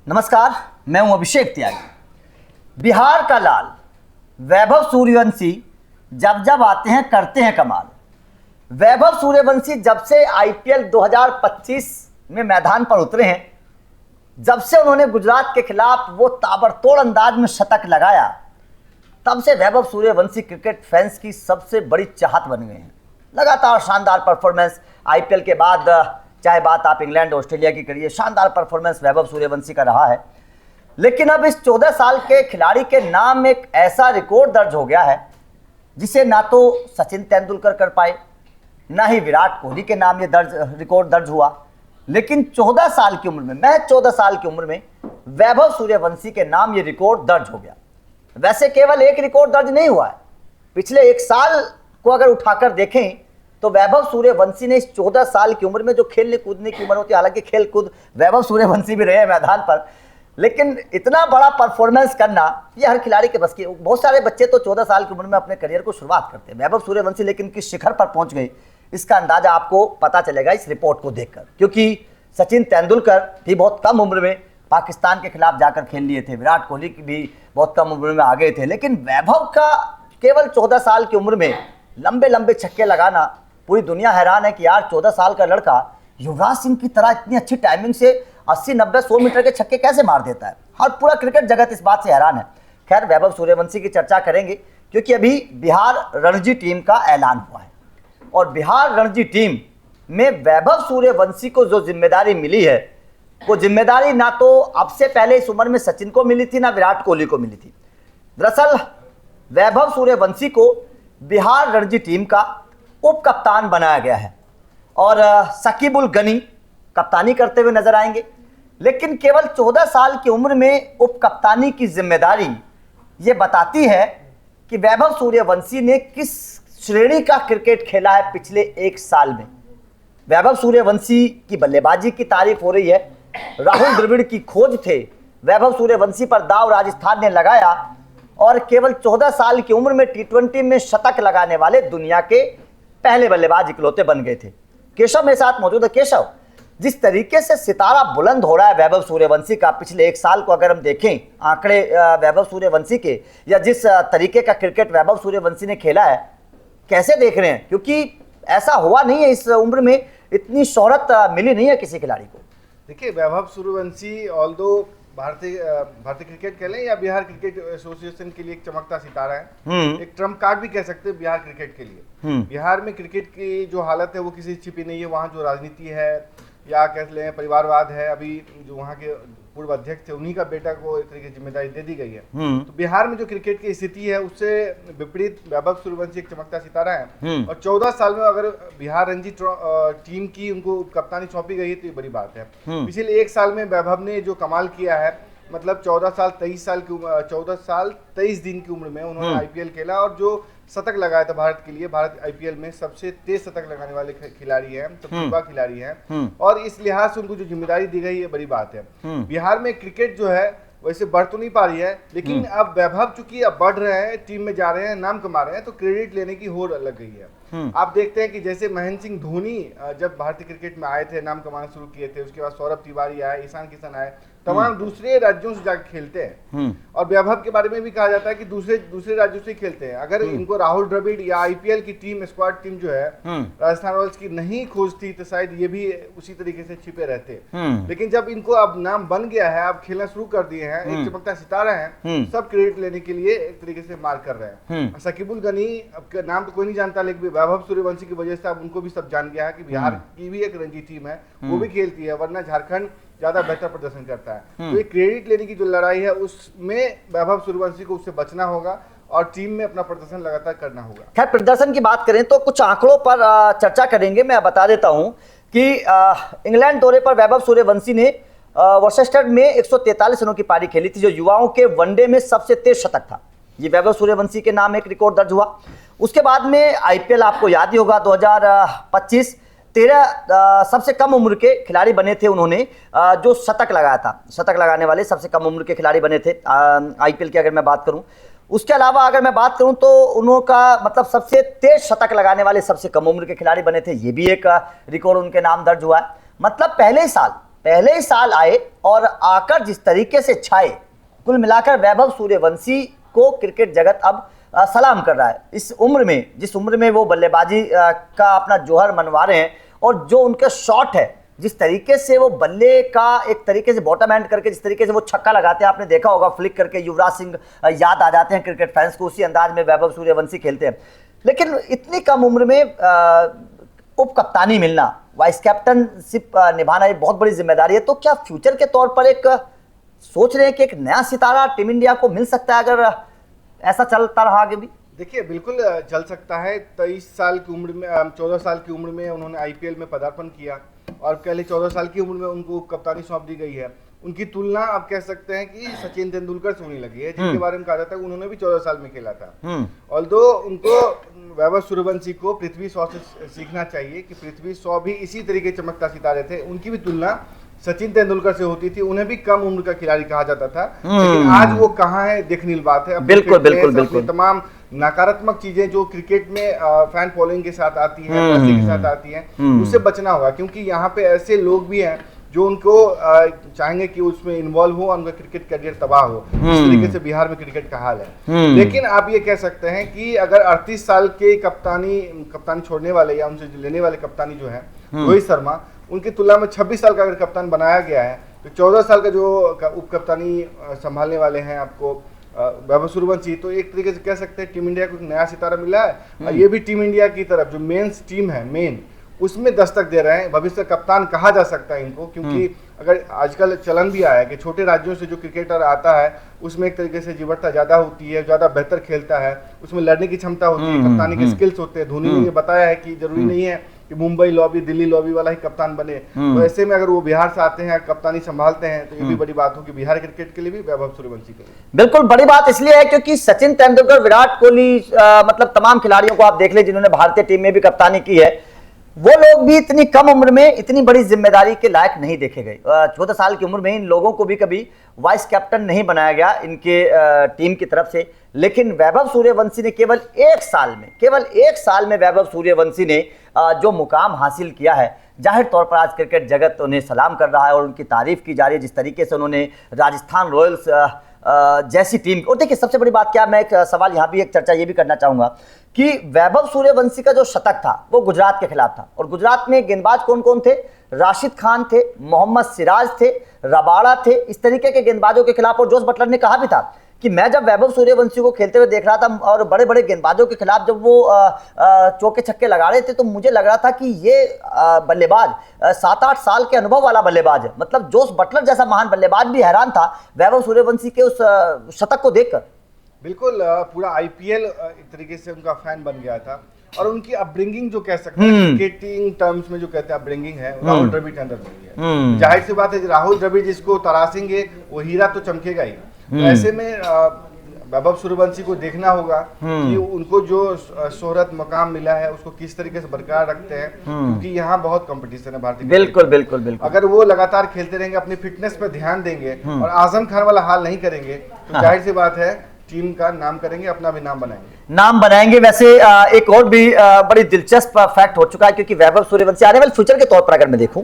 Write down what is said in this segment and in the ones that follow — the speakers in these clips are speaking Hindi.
नमस्कार, मैं हूं अभिषेक त्यागी। बिहार का लाल वैभव सूर्यवंशी जब जब आते हैं करते हैं कमाल। वैभव सूर्यवंशी जब से आईपीएल 2025 में मैदान पर उतरे हैं, जब से उन्होंने गुजरात के खिलाफ वो ताबड़तोड़ अंदाज में शतक लगाया, तब से वैभव सूर्यवंशी क्रिकेट फैंस की सबसे बड़ी चाहत बन गए हैं। लगातार शानदार परफॉर्मेंस आईपीएल के बाद, चाहे बात आप इंग्लैंड ऑस्ट्रेलिया की करिए, शानदार परफॉर्मेंस वैभव सूर्यवंशी का रहा है। लेकिन अब इस 14 साल के खिलाड़ी के नाम एक ऐसा रिकॉर्ड दर्ज हो गया है जिसे ना तो सचिन तेंदुलकर कर पाए, ना ही विराट कोहली के नाम ये रिकॉर्ड दर्ज हुआ। लेकिन 14 साल की उम्र में, महज 14 साल की उम्र में वैभव सूर्यवंशी के नाम ये रिकॉर्ड दर्ज हो गया। वैसे केवल एक रिकॉर्ड दर्ज नहीं हुआ है, पिछले एक साल को अगर उठाकर देखें तो वैभव सूर्यवंशी ने इस 14 साल की उम्र में, जो खेलने कूदने की उम्र होती है, हालांकि खेल कूद वैभव सूर्यवंशी भी रहे हैं मैदान पर, लेकिन इतना बड़ा परफॉर्मेंस करना ये हर खिलाड़ी के बस की। बहुत सारे बच्चे तो 14 साल की उम्र में अपने करियर को शुरुआत करते हैं। वैभव सूर्यवंशी लेकिन किस शिखर पर पहुंच गए, इसका अंदाजा आपको पता चलेगा इस रिपोर्ट को देखकर। क्योंकि सचिन तेंदुलकर भी बहुत कम उम्र में पाकिस्तान के खिलाफ जाकर खेल लिए थे, विराट कोहली भी बहुत कम उम्र में आ गए थे, लेकिन वैभव का केवल 14 साल की उम्र में लंबे लंबे छक्के लगाना, पूरी दुनिया हैरान है कि यार 14 साल का लड़का युवराज सिंह की तरह इतनी अच्छी टाइमिंग से 80, 90, 100 मीटर के छक्के कैसे मार देता है। हर पूरा क्रिकेट जगत इस बात से हैरान है। खैर, वैभव सूर्यवंशी की चर्चा करेंगे क्योंकि अभी बिहार रणजी टीम का ऐलान हुआ है और बिहार रणजी टीम में वैभव सूर्यवंशी को जो जिम्मेदारी मिली है, वो जिम्मेदारी ना तो अब से पहले इस उम्र में सचिन को मिली थी, ना विराट कोहली को मिली थी। दरअसल वैभव सूर्यवंशी को बिहार रणजी टीम का उप कप्तान बनाया गया है और शकीब उल गनी कप्तानी करते हुए नजर आएंगे। लेकिन केवल 14 साल की उम्र में उप कप्तानी की जिम्मेदारी ये बताती है कि वैभव सूर्यवंशी ने किस श्रेणी का क्रिकेट खेला है पिछले एक साल में। वैभव सूर्यवंशी की बल्लेबाजी की तारीफ हो रही है, राहुल द्रविड़ की खोज थे, वैभव सूर्यवंशी पर दाव राजस्थान ने लगाया और केवल 14 साल की उम्र में टी20 में शतक लगाने वाले दुनिया के पहले बल्लेबाज इकलौते बन गए थे। केशव मेरे साथ मौजूद है। केशव, जिस तरीके से सितारा बुलंद हो रहा है वैभव सूर्यवंशी का, पिछले एक साल को अगर हम देखें आंकड़े वैभव सूर्यवंशी के, या जिस तरीके का क्रिकेट वैभव सूर्यवंशी ने खेला है, कैसे देख रहे हैं? क्योंकि ऐसा हुआ नहीं है, इस उम्र में इतनी शोहरत मिली नहीं है किसी खिलाड़ी को। देखिए, वैभव सूर्यवंशी ऑल्दो भारतीय क्रिकेट खेलें या बिहार क्रिकेट एसोसिएशन के लिए एक चमकता सितारा है, एक ट्रम्प कार्ड भी कह सकते हैं बिहार क्रिकेट के लिए। बिहार में क्रिकेट की जो हालत है वो किसी से छिपी नहीं है। वहाँ जो राजनीति है या कह लें परिवारवाद है, अभी जो वहाँ के पूर्व अध्यक्ष थे उन्हीं का बेटा को एक तरीके की जिम्मेदारी दे दी गई है। तो बिहार में जो क्रिकेट की स्थिति है उससे विपरीत वैभव सूर्यवंशी एक चमकता सितारा है और 14 साल में अगर बिहार रणजी टीम की उनको कप्तानी सौंपी गई है तो ये बड़ी बात है। पिछले एक साल में वैभव ने जो कमाल किया है, मतलब 14 साल 23 दिन की उम्र में उन्होंने आईपीएल खेला और जो शतक लगाया था भारत के लिए, भारत आईपीएल में सबसे तेज शतक लगाने वाले खिलाड़ी हैं, सबसे युवा खिलाड़ी हैं और इस लिहाज से उनको जो जिम्मेदारी दी गई है बड़ी बात है। बिहार में क्रिकेट जो है वैसे बढ़ तो नहीं पा रही है, लेकिन अब वैभव चूंकि अब बढ़ रहे हैं, टीम में जा रहे हैं, नाम कमा रहे हैं, तो क्रेडिट लेने की होड़ लग गई है। आप देखते हैं कि जैसे महेंद्र सिंह धोनी जब भारतीय क्रिकेट में आए थे, नाम कमाना शुरू किए थे, उसके बाद सौरभ तिवारी आए, ईशान किशन आए, तमाम दूसरे राज्यों से जाकर खेलते हैं और वैभव के बारे में भी कहा जाता है कि दूसरे राज्यों से खेलते हैं। अगर इनको राहुल द्रविड़ या आईपीएल की टीम, स्क्वाड टीम जो है राजस्थान रॉयल्स की नहीं खोजती तो शायद ये भी उसी तरीके से छिपे रहते। लेकिन जब इनको अब नाम बन गया है, अब खेलना शुरू कर दिए हैं, एक चमकता सितारा है, सब क्रेडिट लेने के लिए एक तरीके से मार कर रहे हैं। शकीब उल गनी अब नाम तो कोई नहीं जानता, लेकिन वैभव सूर्यवंशी की वजह से अब उनको भी सब जान गया है कि बिहार की भी एक रणजी टीम है, वो भी खेलती है, वरना झारखंड ज्यादा बेहतर प्रदर्शन करता है। तो ये क्रेडिट लेने की जो लड़ाई है उसमें वैभव सूर्यवंशी को उससे बचना होगा और टीम में अपना प्रदर्शन लगातार करना होगा। खैर, प्रदर्शन की बात करें तो कुछ आंकड़ों पर चर्चा करेंगे। मैं बता देता हूं कि इंग्लैंड दौरे पर वैभव सूर्यवंशी ने वर्सेस्टर में 143 रनों की पारी खेली थी, जो युवाओं के वनडे में सबसे तेज शतक था। ये वैभव सूर्यवंशी के नाम एक रिकॉर्ड दर्ज हुआ। उसके बाद में आईपीएल आपको याद ही होगा 2025, 13 सबसे कम उम्र के खिलाड़ी बने थे उन्होंने, जो शतक लगाया था। शतक लगाने वाले सबसे कम उम्र के खिलाड़ी बने थे आईपीएल की अगर मैं बात करूं। उसके अलावा अगर मैं बात करूं तो उनका मतलब सबसे तेज शतक लगाने वाले सबसे कम उम्र के खिलाड़ी बने थे, ये भी एक रिकॉर्ड उनके नाम दर्ज हुआ है। मतलब पहले ही साल आए और आकर जिस तरीके से छाए, कुल मिलाकर वैभव सूर्यवंशी को क्रिकेट जगत अब सलाम कर रहा है। इस उम्र में, जिस उम्र में वो बल्लेबाजी का अपना जौहर मनवा रहे हैं, और जो उनका शॉट है, जिस तरीके से वो बल्ले का एक तरीके से बॉटम एंड करके जिस तरीके से वो छक्का लगाते हैं, आपने देखा होगा, फ्लिक करके युवराज सिंह याद आ जाते हैं क्रिकेट फैंस को, उसी अंदाज में वैभव सूर्यवंशी खेलते हैं। लेकिन इतनी कम उम्र में उप कप्तानी मिलना, वाइस कैप्टनशिप निभाना, एक बहुत बड़ी जिम्मेदारी है। तो क्या फ्यूचर के तौर पर एक सोच रहे हैं कि एक नया सितारा टीम इंडिया को मिल सकता है अगर ऐसा चलता रहा आगे भी? देखिए, बिल्कुल चल सकता है। 23 साल की उम्र में, 14 साल की उम्र में उन्होंने आईपीएल में पदार्पण किया और पहले 14 साल की उम्र में उनको कप्तानी सौंप दी गई है। उनकी तुलना आप कह सकते हैं कि सचिन तेंदुलकर से होने लगी है, जिनके बारे में कहा जाता है उन्होंने भी 14 साल में खेला था। ऑल्दो उनको, वैभव सूर्यवंशी को पृथ्वी शॉ से सीखना चाहिए कि पृथ्वी शॉ भी इसी तरीके चमकता सितारे थे। उनकी भी तुलना सचिन तेंदुलकर से होती थी, उन्हें भी कम उम्र का खिलाड़ी कहा जाता था। लेकिन आज वो कहाँ है, देखने की बात है। बिल्कुल बिल्कुल बिल्कुल। तमाम नकारात्मक चीजें जो क्रिकेट में फैन फॉलोइंग के साथ आती है, पैसे के साथ आती हैं, उससे बचना होगा, क्योंकि यहाँ पे ऐसे लोग भी हैं जो उनको चाहेंगे कि उसमें इन्वॉल्व हो और उनका क्रिकेट करियर तबाह हो। इस तरीके से बिहार में क्रिकेट का हाल है। लेकिन आप ये कह सकते हैं कि अगर 38 साल के कप्तानी छोड़ने वाले या उनसे लेने वाले कप्तानी जो है रोहित शर्मा, उनकी तुलना में 26 साल का अगर कप्तान बनाया गया है, तो 14 साल का जो उप कप्तानी संभालने वाले हैं आपको वैभव सूर्यवंशी, तो एक तरीके से कह सकते हैं टीम इंडिया को एक नया सितारा मिला है। और ये भी टीम इंडिया की तरफ जो मेंस टीम है, मेन उसमें दस्तक दे रहे हैं। भविष्य कप्तान कहा जा सकता है इनको, क्योंकि अगर आजकल चलन भी आया है कि छोटे राज्यों से जो क्रिकेटर आता है उसमें एक तरीके से जीवटता ज्यादा होती है, ज्यादा बेहतर खेलता है, उसमें लड़ने की क्षमता होती है, कप्तानी के स्किल्स होते हैं। धोनी ने ये बताया है कि जरूरी नहीं है कि मुंबई लॉबी, दिल्ली लॉबी वाला ही कप्तान बने। तो ऐसे में अगर वो बिहार से आते हैं, कप्तानी संभालते हैं, तो ये भी बड़ी बात होगी बिहार क्रिकेट के लिए भी, वैभव सूर्यवंशी के लिए। बिल्कुल बड़ी बात इसलिए है क्योंकि सचिन तेंदुलकर, विराट कोहली, मतलब तमाम खिलाड़ियों को आप देख ले जिन्होंने भारतीय टीम में भी कप्तानी की है, वो लोग भी इतनी कम उम्र में इतनी बड़ी जिम्मेदारी के लायक नहीं देखे गए। 14 साल की उम्र में इन लोगों को भी कभी वाइस कैप्टन नहीं बनाया गया इनके टीम की तरफ से। लेकिन वैभव सूर्यवंशी ने केवल एक साल में वैभव सूर्यवंशी ने जो मुकाम हासिल किया है, जाहिर तौर पर आज क्रिकेट जगत उन्हें सलाम कर रहा है और उनकी तारीफ की जा रही है। जिस तरीके से उन्होंने राजस्थान रॉयल्स जैसी टीम, और देखिए सबसे बड़ी बात क्या, मैं एक सवाल यहाँ भी, एक चर्चा ये भी करना चाहूंगा कि वैभव सूर्यवंशी का जो शतक था वो गुजरात के खिलाफ था, और गुजरात में गेंदबाज कौन कौन थे? राशिद खान थे, मोहम्मद सिराज थे, रबाड़ा थे, इस तरीके के गेंदबाजों के खिलाफ। और जोस बटलर ने कहा भी था कि मैं जब वैभव सूर्यवंशी को खेलते हुए देख रहा था और बड़े बड़े गेंदबाजों के खिलाफ जब वो चौके छक्के लगा रहे थे, तो मुझे लग रहा था कि ये बल्लेबाज 7-8 साल के अनुभव वाला बल्लेबाज है। मतलब जोस बटलर जैसा महान बल्लेबाज भी हैरान था वैभव सूर्यवंशी के उस शतक को देखकर। बिल्कुल, पूरा आईपीएल एक तरीके से उनका फैन बन गया था। और उनकी अपब्रिंगिंग जो कह सकते हैं क्रिकेटिंग टर्म्स में जो कहते हैं अपब्रिंगिंग है, राहुल द्रविड़ के अंदर बनी है। जाहिर सी बात है, राहुल द्रविड़ जिसको तराशेंगे वो हीरा तो चमकेगा ही। तो ऐसे में वैभव सूर्यवंशी को देखना होगा कि उनको जो शोहरत मकाम मिला है उसको किस तरीके से बरकरार रखते हैं, क्योंकि यहाँ बहुत कंपटीशन है भारतीय। बिल्कुल बिल्कुल बिल्कुल। अगर वो लगातार खेलते रहेंगे, अपनी फिटनेस पर ध्यान देंगे और आजम खान वाला हाल नहीं करेंगे, तो जाहिर सी बात है टीम का नाम करेंगे, अपना भी नाम बनाएंगे। वैसे एक और भी बड़ी दिलचस्प फैक्ट हो चुका है, क्योंकि वैभव सूर्यवंशी आने वाले फ्यूचर के तौर पर अगर मैं देखूं,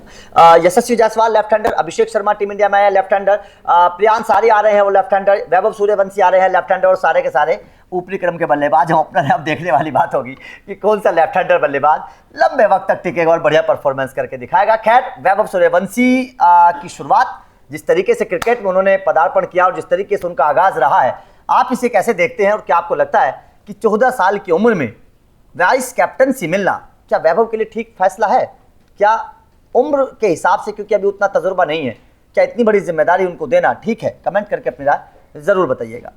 यशस्वी Jaiswal left hander, Abhishek Sharma team India में आया लेफ्ट हैंडर, प्रियांश आर्य आ रहे हैं वो लेफ्ट हैंडर, वैभव सूर्यवंशी आ रहे हैं लेफ्ट हैंडर, और सारे के सारे ऊपरी क्रम के बल्लेबाज हैं। ओपनर है, अब देखने वाली बात होगी कि कौन सा लेफ्ट हैंडर बल्लेबाज लंबे वक्त तक टिकेगा और बढ़िया परफॉर्मेंस करके दिखाएगा। खैर, वैभव सूर्यवंशी की शुरुआत, जिस तरीके से क्रिकेट में उन्होंने पदार्पण किया और जिस तरीके से उनका आगाज रहा है, आप इसे कैसे देखते हैं? और क्या आपको लगता है कि 14 साल की उम्र में वाइस कैप्टनसी मिलना क्या वैभव के लिए ठीक फैसला है? क्या उम्र के हिसाब से, क्योंकि अभी उतना तजुर्बा नहीं है, क्या इतनी बड़ी जिम्मेदारी उनको देना ठीक है? कमेंट करके अपनी राय जरूर बताइएगा।